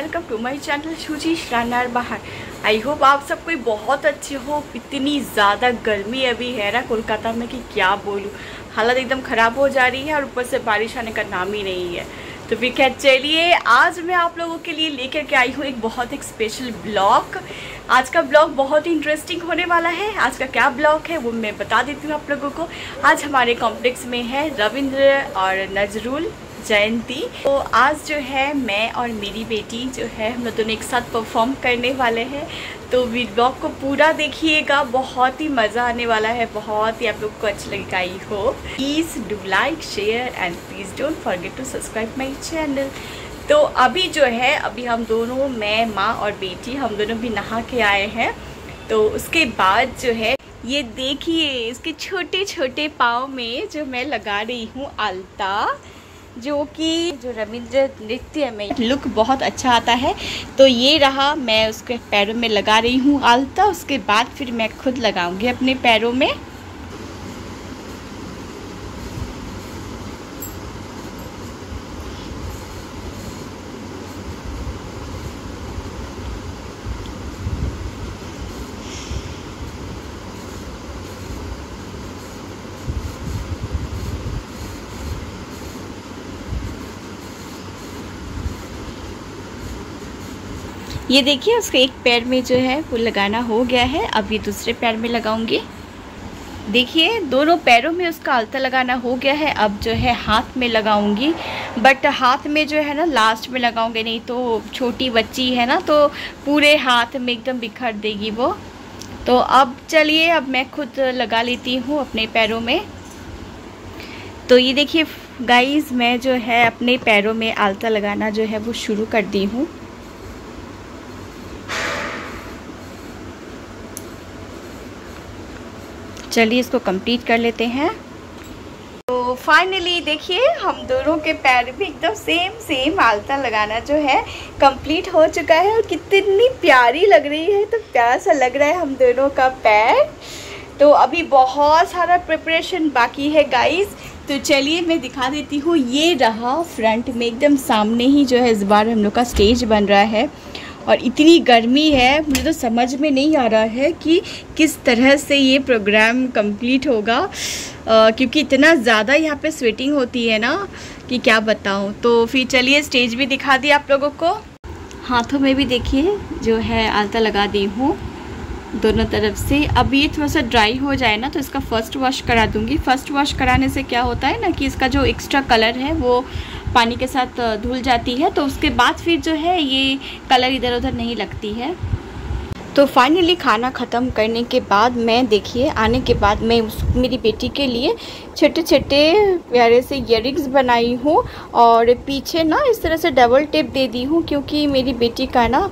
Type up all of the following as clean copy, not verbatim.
Welcome to my channel शुचि श्रानार बाहर। I hope आप सब कोई बहुत अच्छे हो। इतनी ज़्यादा गर्मी अभी है ना कोलकाता में कि क्या बोलूँ, हालत एकदम ख़राब हो जा रही है और ऊपर से बारिश आने का नाम ही नहीं है। तो फिर खैर चलिए, आज मैं आप लोगों के लिए लेकर के आई हूँ एक स्पेशल ब्लॉग। आज का ब्लॉग बहुत ही इंटरेस्टिंग होने वाला है। आज का क्या ब्लॉग है वो मैं बता देती हूँ आप लोगों को। आज हमारे कॉम्प्लेक्स में है रविंद्र और नजरुल जयंती। तो आज जो है मैं और मेरी बेटी जो है हम लोग दोनों एक साथ परफॉर्म करने वाले हैं। तो ब्लॉग को पूरा देखिएगा, बहुत ही मज़ा आने वाला है, बहुत ही आप लोग को अच्छा लगेगा। I hope please do like share and please don't forget to subscribe my channel. तो अभी जो है हम दोनों, मैं, माँ और बेटी, हम दोनों भी नहा के आए हैं। तो उसके बाद जो है ये देखिए इसके छोटे छोटे पाँव में जो मैं लगा रही हूँ आलता, जो रविंद्र नृत्य में लुक बहुत अच्छा आता है। तो ये रहा, मैं उसके पैरों में लगा रही हूँ आलता। उसके बाद फिर मैं खुद लगाऊंगी अपने पैरों में। ये देखिए उसके एक पैर में जो है वो लगाना हो गया है। अब ये दूसरे पैर में लगाऊंगी। देखिए दोनों पैरों में उसका आलता लगाना हो गया है। अब जो है हाथ में लगाऊंगी, बट हाथ में जो है ना लास्ट में लगाऊंगी, नहीं तो छोटी बच्ची है ना तो पूरे हाथ में एकदम बिखर देगी वो। तो अब चलिए, अब मैं खुद लगा लेती हूँ अपने पैरों में। तो ये देखिए गाइस, मैं जो है अपने पैरों में आलता लगाना जो है वो शुरू कर दी हूँ। चलिए इसको कंप्लीट कर लेते हैं। तो फाइनली देखिए हम दोनों के पैर भी एकदम सेम आलता लगाना जो है कंप्लीट हो चुका है और कितनी प्यारी लग रही है। तो प्यारा सा लग रहा है हम दोनों का पैर। तो अभी बहुत सारा प्रिपरेशन बाकी है गाइस। तो चलिए मैं दिखा देती हूँ। ये रहा फ्रंट में एकदम सामने ही जो है इस बार हम लोग का स्टेज बन रहा है। और इतनी गर्मी है, मुझे तो समझ में नहीं आ रहा है कि किस तरह से ये प्रोग्राम कंप्लीट होगा, क्योंकि इतना ज़्यादा यहाँ पे स्वेटिंग होती है ना कि क्या बताऊँ। तो फिर चलिए स्टेज भी दिखा दी आप लोगों को। हाथों में भी देखिए जो है आलता लगा दी हूँ दोनों तरफ से। अब ये थोड़ा सा ड्राई हो जाए ना तो इसका फर्स्ट वॉश करा दूँगी। फर्स्ट वॉश कराने से क्या होता है ना कि इसका जो एक्स्ट्रा कलर है वो पानी के साथ धुल जाती है। तो उसके बाद फिर जो है ये कलर इधर उधर नहीं लगती है। तो फाइनली खाना ख़त्म करने के बाद मैं देखिए आने के बाद मैं मेरी बेटी के लिए छोटे छोटे प्यारे से इयररिंग्स बनाई हूँ और पीछे ना इस तरह से डबल टेप दे दी हूँ, क्योंकि मेरी बेटी का ना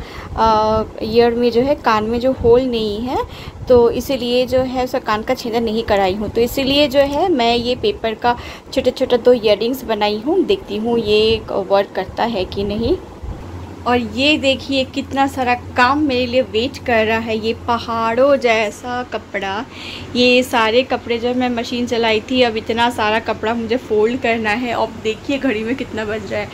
ईयर में जो है कान में जो होल नहीं है, तो इसीलिए जो है उसका कान का छेदन नहीं कराई हूँ। तो इसीलिए जो है मैं ये पेपर का छोटा छोटा 2 इयररिंग्स बनाई हूँ। देखती हूँ ये वर्क करता है कि नहीं। और ये देखिए कितना सारा काम मेरे लिए वेट कर रहा है। ये पहाड़ों जैसा कपड़ा, ये सारे कपड़े जो मैं मशीन चलाई थी, अब इतना सारा कपड़ा मुझे फोल्ड करना है। अब देखिए घड़ी में कितना बज रहा है,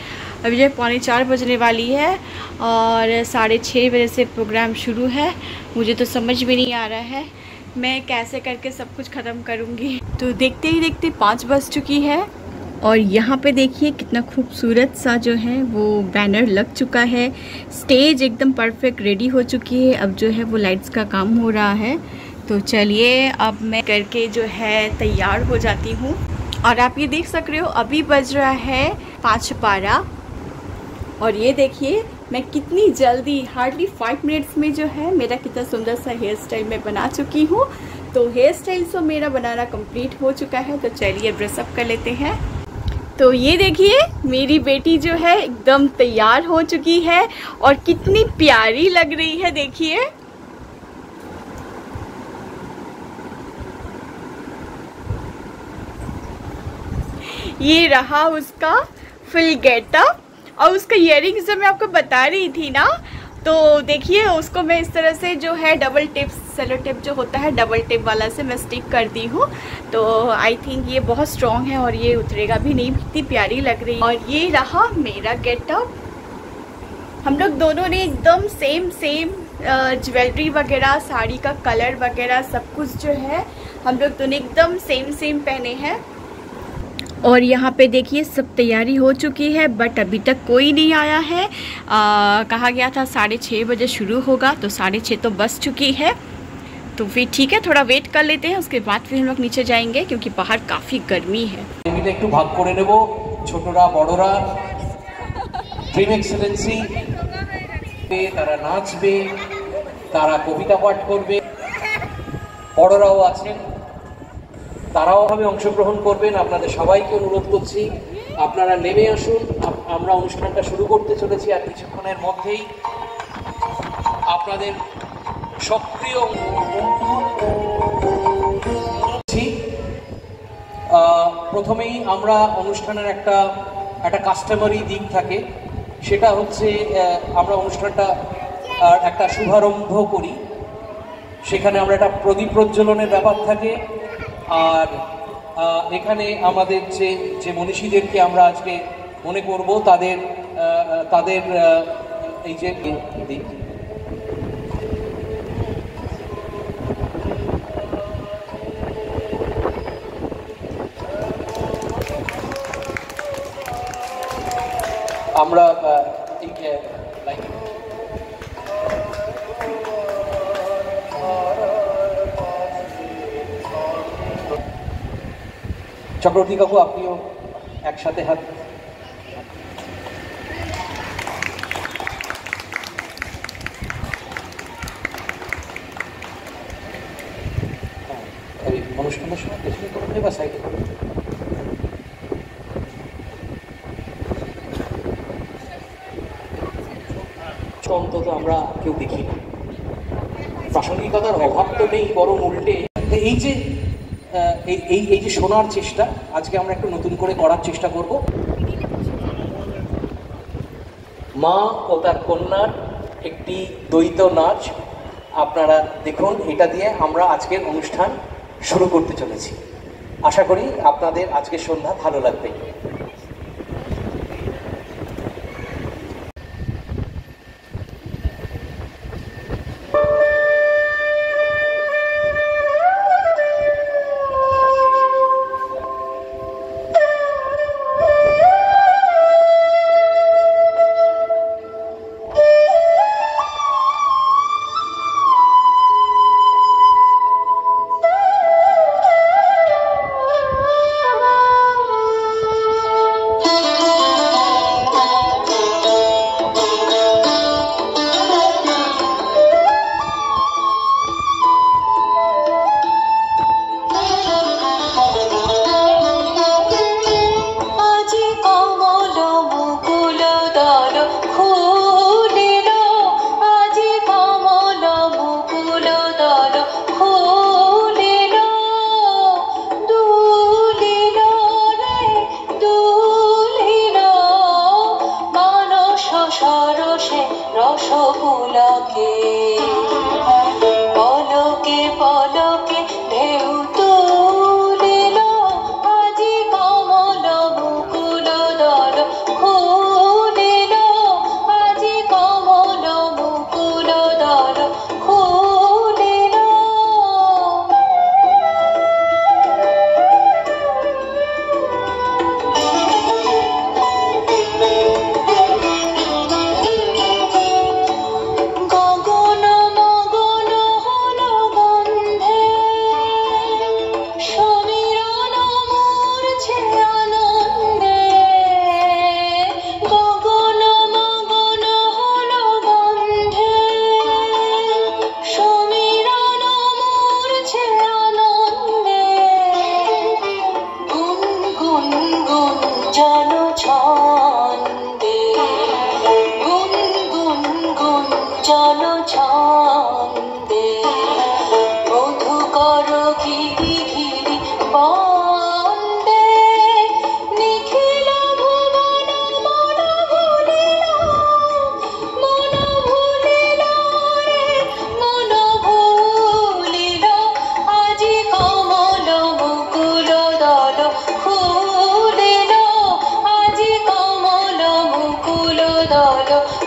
अभी जो 3:45 बजने वाली है और 6:30 बजे से प्रोग्राम शुरू है। मुझे तो समझ में नहीं आ रहा है मैं कैसे करके सब कुछ ख़त्म करूँगी। तो देखते ही देखते 5 बज चुकी है। और यहाँ पे देखिए कितना खूबसूरत सा जो है वो बैनर लग चुका है। स्टेज एकदम परफेक्ट रेडी हो चुकी है। अब जो है वो लाइट्स का काम हो रहा है। तो चलिए अब मैं करके जो है तैयार हो जाती हूँ। और आप ये देख सक रहे हो अभी बज रहा है 5:12। और ये देखिए मैं कितनी जल्दी, हार्डली 5 मिनट्स में जो है मेरा कितना सुंदर सा हेयर स्टाइल मैं बना चुकी हूँ। तो हेयर स्टाइल तो मेरा बनाना कंप्लीट हो चुका है। तो चलिए ड्रेसअप कर लेते हैं। तो ये देखिए मेरी बेटी जो है एकदम तैयार हो चुकी है और कितनी प्यारी लग रही है। देखिए ये रहा उसका फुल गेटअप। और उसका इयररिंग्स जो मैं आपको बता रही थी ना, तो देखिए उसको मैं इस तरह से जो है डबल टेप, सेलो टेप जो होता है डबल टेप वाला से मैं स्टिक कर दी हूँ। तो आई थिंक ये बहुत स्ट्रॉन्ग है और ये उतरेगा भी नहीं। कितनी प्यारी लग रही है। और ये रहा मेरा गेटअप। हम लोग दोनों ने एकदम सेम सेम ज्वेलरी वगैरह, साड़ी का कलर वगैरह सब कुछ जो है हम लोग दोनों एकदम सेम सेम पहने हैं। और यहाँ पे देखिए सब तैयारी हो चुकी है, बट अभी तक कोई नहीं आया है। कहा गया था 6:30 बजे शुरू होगा, तो 6:30 तो बज चुकी है। तो फिर ठीक है, थोड़ा वेट कर लेते हैं, उसके बाद फिर हम लोग नीचे जाएंगे क्योंकि बाहर काफ़ी गर्मी है। একটু ভাগ করে নেব, ছোটরা বড়রা ড্রিম এক্সেলেন্সি তারা নাচবে, তারা কবিতা পাঠ করবে, বড়রাও আছেন তারাও ভাবে অংশগ্রহণ করবেন। আপনাদের সবাইকে অনুরোধ করছি আপনারা নেমে আসুন, আমরা অনুষ্ঠানটা শুরু করতে চলেছি আর কিছুক্ষণের মধ্যেই। আপনাদের সক্রিয় প্রথমেই আমরা অনুষ্ঠানের একটা কাস্টমারি দিক থাকে, সেটা হচ্ছে আমরা অনুষ্ঠানটা একটা শুভারম্ভ করি, সেখানে আমরা একটা প্রদীপ প্রজ্বলনের ব্যাপার থাকে। আর এখানে আমাদের যে মনীষীদেরকে আমরা আজকে মনে করব তাদের এই যে দিক আমরা চক্রবর্তী কাকু আপনিও একসাথে হাত। অনুষ্ঠানের সময় পেছনে করবে বা সাইডে করবে। অন্তত আমরা কেউ দেখি না, প্রাসঙ্গিকতার অভাব তো নেই, বরং উল্টে এই যে শোনার চেষ্টা আজকে আমরা একটু নতুন করে করার চেষ্টা করব। মা ও তার কন্যার একটি দ্বৈত নাচ আপনারা দেখুন, এটা দিয়ে আমরা আজকের অনুষ্ঠান শুরু করতে চলেছি। আশা করি আপনাদের আজকের সন্ধ্যা ভালো লাগবে।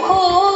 Oh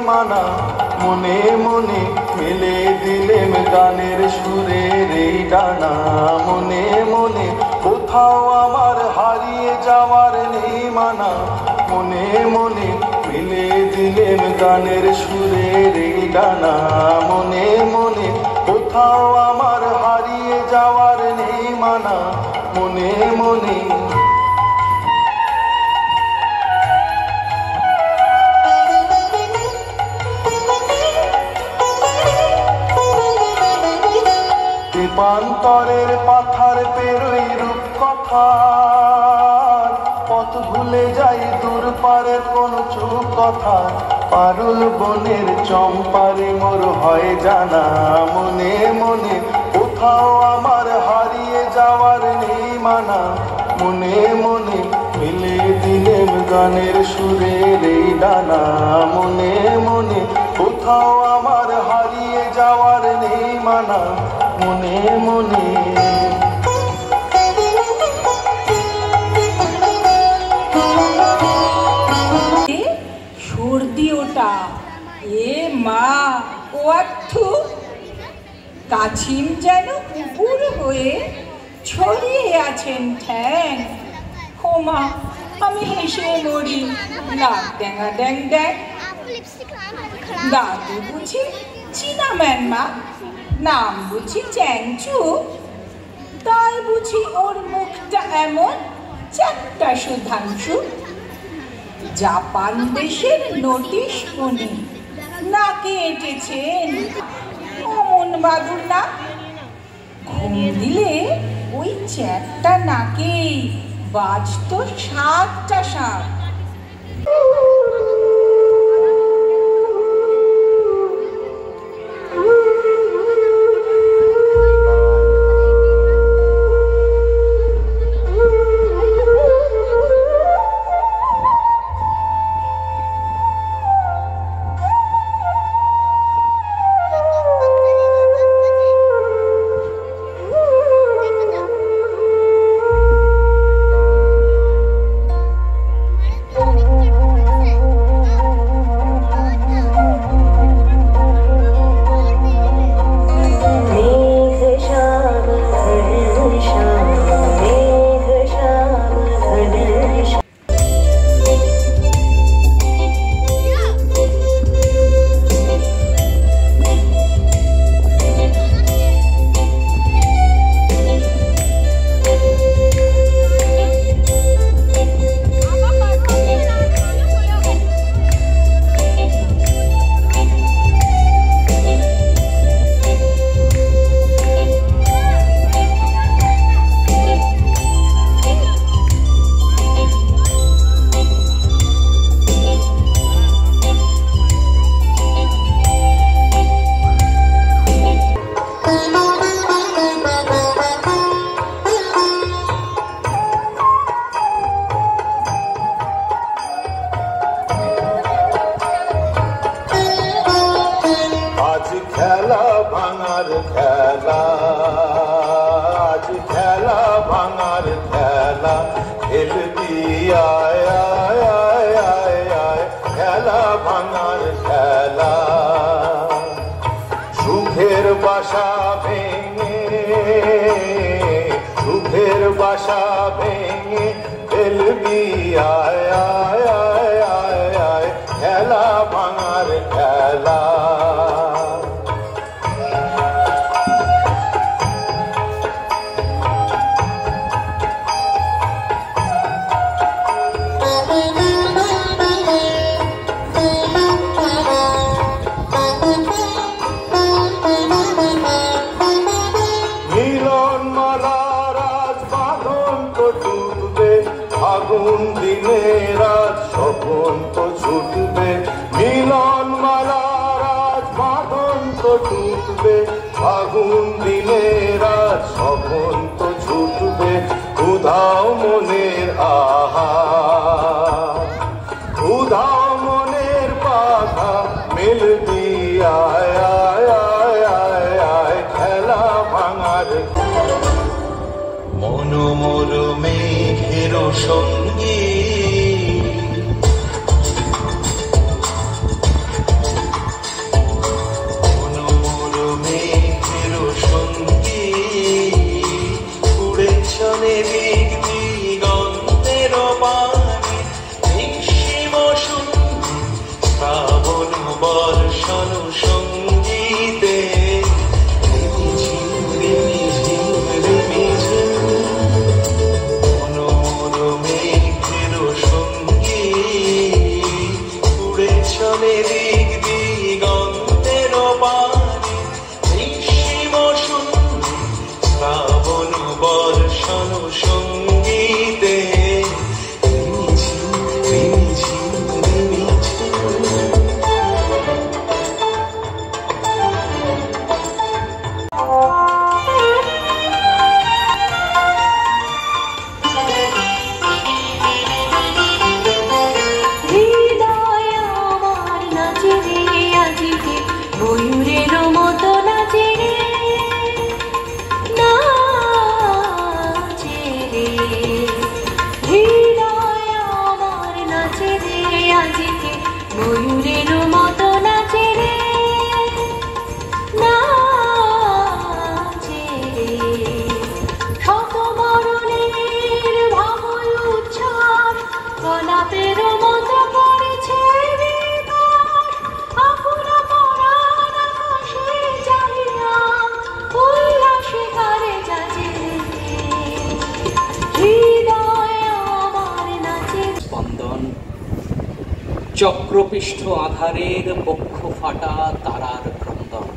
মানা মনে মনে মেলে দিলেম গানের সুরের এই ডানা মনে মনে কোথাও আমার হারিয়ে যাওয়ার নেই মানা মনে মনে মেলে দিলেম গানের সুরের এই ডানা মনে মনে কোথাও আমার হারিয়ে যাওয়ার নেই মানা মনে মনে পান্তরের পাথার পেরোই রূপ কথা পথ ভুলে যাই দূর পারের কোন চুপ কথা পারুল বনের চম্পারে মোর হয় জানা মনে মনে কোথাও আমার হারিয়ে যাওয়ার নেই মানা মনে মনে মিলে দিলেম গানের সুরের এই ডানা মনে মনে কোথাও আমার হারিয়ে যাওয়ার নেই মানা মনে মনে সর্দি ওটা এ মা ও আঠু কাছিম যেন কুকুর হয়ে ছড়িয়ে আছেন ঠ্যাং ও মা আমি হেসে মরি নাক ড্যাঙা ড্যাং ড্যাং দাদু বুঝি চিনাম্যান মা নাম বুঝি চ্যাংচু তাই বুঝি ওর মুখটা এমন চারটা সুধাংশু জাপান দেশের নোটিশ উনি নাকে এঁটেছেন অমন বাদুর না ঘুম দিলে ওই চ্যাটটা নাকে বাজত 7টা সাপ মনোরমে ময়ূরের মতো নাচে রে, নাচে রে, হৃদয় আমার নাচে রে আজকে, ময়ূরের মতো নাচে রে, নাচে রে। শত বরণের ভাবল উচ্ছ্বাস, গোলাপের মতো পড়েছে বিকাশ, আপনা পরাণ আকাশে চাহিয়া উল্লাসে করে যাচে রে, হৃদয় আমার নাচে। স্পন্দন চক্রপৃষ্ঠ আধারের বক্ষ ফাটা তারার ক্রন্দন।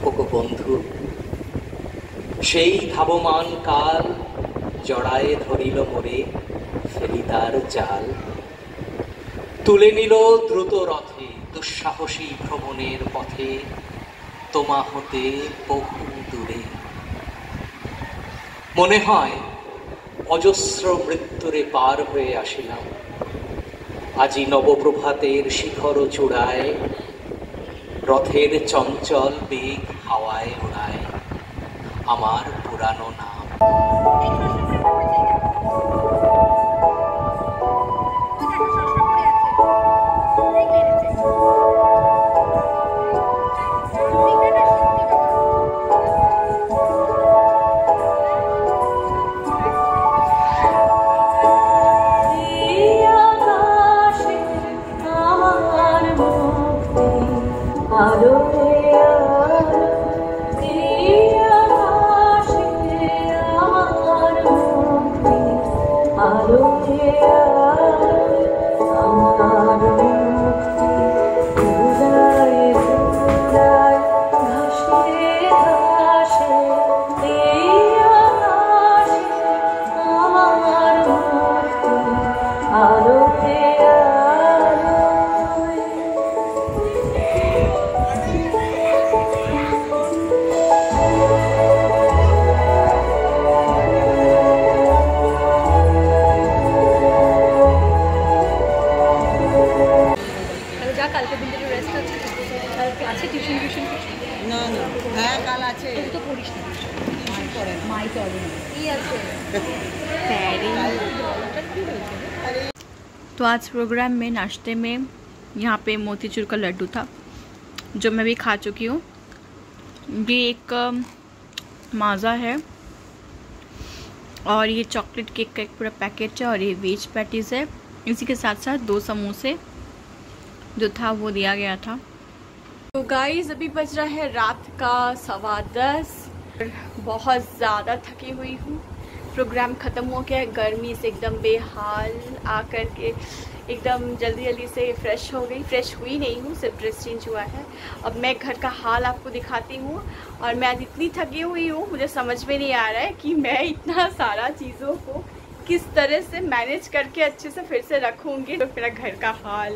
ওগো বন্ধু, সেই ধাবমান কাল জড়ায়ে ধরিল মোরে, ফেলি তার জাল। তুলে নিল দ্রুত রথে দুঃসাহসী ভ্রমণের পথে, তোমা হতে বহু দূরে। মনে হয় অজস্র মৃত্যুরে পার হয়ে আসিলাম, আজি নবপ্রভাতের শিখর চূড়ায়, রথের চঞ্চল বেগ হাওয়ায় ওড়ায় আমার পুরানো নাম। तो आज प्रोग्राम में नाश्ते में यहाँ पे मोतीचूर का लड्डू था जो मैं भी खा चुकी हूँ। ये एक माज़ा है और ये चॉकलेट केक का एक पूरा पैकेट है और ये वेज पैटीज़ है। इसी के साथ साथ 2 समोसे जो था वो दिया गया था। तो गाइस अभी बज रहा है रात का 10:15। बहुत ज़्यादा थकी हुई हूँ। प्रोग्राम ख़त्म हो गया है, गर्मी से एकदम बेहाल आकर के एकदम जल्दी जल्दी से फ्रेश हो गई। फ्रेश हुई नहीं हूँ, सिर्फ ड्रेस चेंज हुआ है। अब मैं घर का हाल आपको दिखाती हूँ। और मैं आज इतनी थकी हुई हूँ, मुझे समझ में नहीं आ रहा है कि मैं इतना सारा चीज़ों को किस तरह से मैनेज करके अच्छे से फिर से रखूँगी। तो मेरा घर का हाल,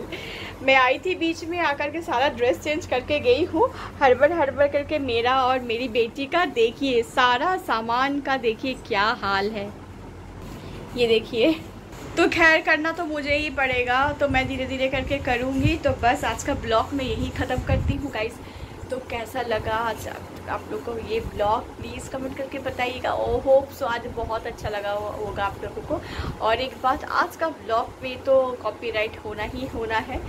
मैं आई थी बीच में आकर के सारा ड्रेस चेंज करके गई हूँ हड़बड़ करके। मेरा और मेरी बेटी का देखिए, सारा सामान का देखिए क्या हाल है, ये देखिए। तो खैर करना तो मुझे ही पड़ेगा, तो मैं धीरे धीरे करके करूँगी। तो बस आज का ब्लॉग मैं यही ख़त्म करती हूँ गाइस। तो कैसा लगा आज आप लोग को ये ब्लॉग, प्लीज़ कमेंट करके बताइएगा। ओ होप सो आज बहुत अच्छा लगा होगा आप लोगों को। और एक बात, आज का ब्लॉग पे तो कॉपीराइट होना ही होना है,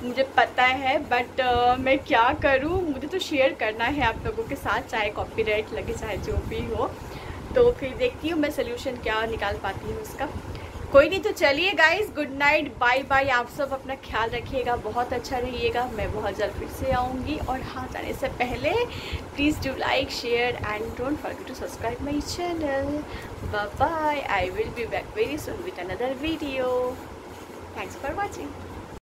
मुझे पता है। बट मैं क्या करूँ, मुझे तो शेयर करना है आप लोगों के साथ, चाहे कॉपीराइट लगे चाहे जो भी हो। तो फिर देखती हूँ मैं सल्यूशन क्या निकाल पाती हूँ इसका। कोई नहीं, तो चलिए guys, good night, bye bye. आप सब अपना ख्याल रखिएगा, बहुत अच्छा रहिएगा। मैं बहुत जल्द फिर से आऊँगी। और हाँ, जाने से पहले please do like, share and don't forget to subscribe my channel. Bye bye, I will be back very soon with another video. Thanks for watching.